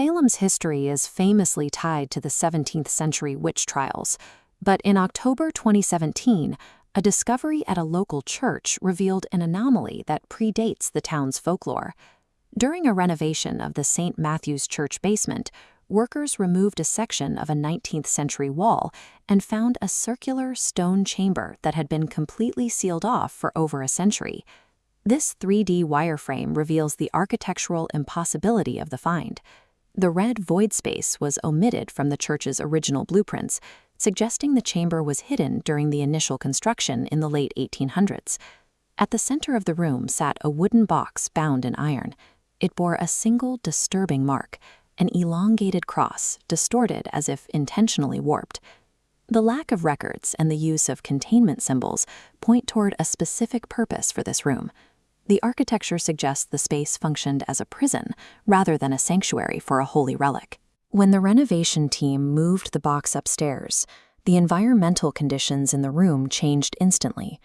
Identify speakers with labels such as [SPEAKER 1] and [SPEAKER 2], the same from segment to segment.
[SPEAKER 1] Salem's history is famously tied to the 17th century witch trials, but in October 2017, a discovery at a local church revealed an anomaly that predates the town's folklore. During a renovation of the St. Matthew's Church basement, workers removed a section of a 19th century wall and found a circular stone chamber that had been completely sealed off for over a century. This 3D wireframe reveals the architectural impossibility of the find. The red void space was omitted from the church's original blueprints, suggesting the chamber was hidden during the initial construction in the late 1800s. At the center of the room sat a wooden box bound in iron. It bore a single disturbing mark, an elongated cross, distorted as if intentionally warped. The lack of records and the use of containment symbols point toward a specific purpose for this room. The architecture suggests the space functioned as a prison rather than a sanctuary for a holy relic. When the renovation team moved the box upstairs, the environmental conditions in the room changed instantly.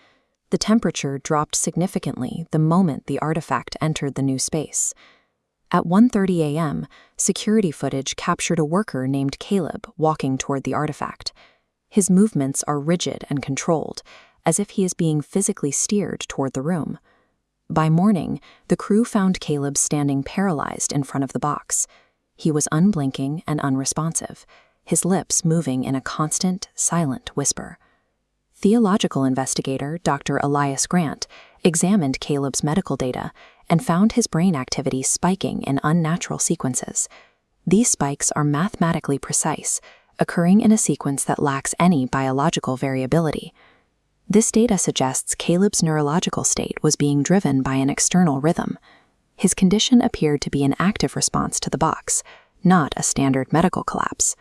[SPEAKER 1] The temperature dropped significantly the moment the artifact entered the new space. At 1:30 a.m., security footage captured a worker named Caleb walking toward the artifact. His movements are rigid and controlled, as if he is being physically steered toward the room. By morning, the crew found Caleb standing paralyzed in front of the box. He was unblinking and unresponsive, his lips moving in a constant, silent whisper. Theological investigator Dr. Elias Grant examined Caleb's medical data and found his brain activity spiking in unnatural sequences. These spikes are mathematically precise, occurring in a sequence that lacks any biological variability. This data suggests Caleb's neurological state was being driven by an external rhythm. His condition appeared to be an active response to the box, not a standard medical collapse.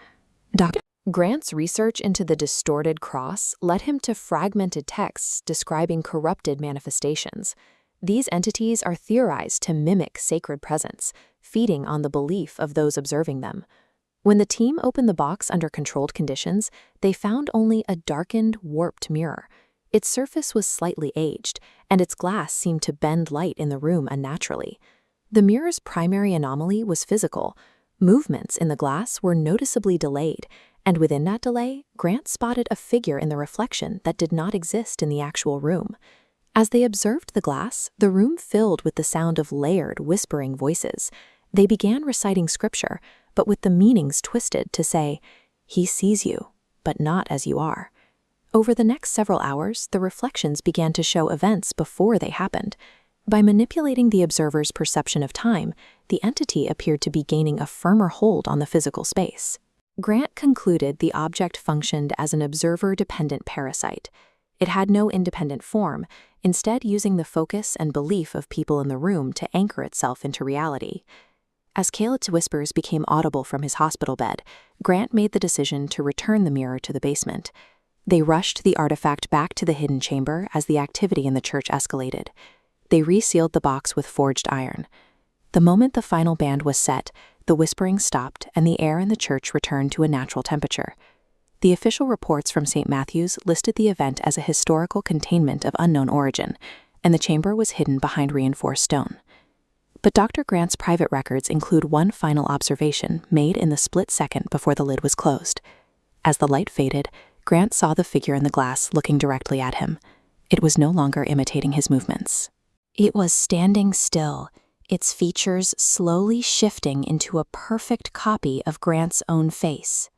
[SPEAKER 1] Dr. Grant's research into the distorted cross led him to fragmented texts describing corrupted manifestations. These entities are theorized to mimic sacred presence, feeding on the belief of those observing them. When the team opened the box under controlled conditions, they found only a darkened, warped mirror. Its surface was slightly aged, and its glass seemed to bend light in the room unnaturally. The mirror's primary anomaly was physical. Movements in the glass were noticeably delayed, and within that delay, Grant spotted a figure in the reflection that did not exist in the actual room. As they observed the glass, the room filled with the sound of layered, whispering voices. They began reciting scripture, but with the meanings twisted to say, "He sees you, but not as you are." Over the next several hours, the reflections began to show events before they happened. By manipulating the observer's perception of time, the entity appeared to be gaining a firmer hold on the physical space. Grant concluded the object functioned as an observer-dependent parasite. It had no independent form, instead using the focus and belief of people in the room to anchor itself into reality. As Caleb's whispers became audible from his hospital bed, Grant made the decision to return the mirror to the basement. They rushed the artifact back to the hidden chamber as the activity in the church escalated. They resealed the box with forged iron. The moment the final band was set, the whispering stopped and the air in the church returned to a natural temperature. The official reports from St. Matthew's listed the event as a historical containment of unknown origin, and the chamber was hidden behind reinforced stone. But Dr. Grant's private records include one final observation made in the split second before the lid was closed. As the light faded, Grant saw the figure in the glass looking directly at him. It was no longer imitating his movements. It was standing still, its features slowly shifting into a perfect copy of Grant's own face.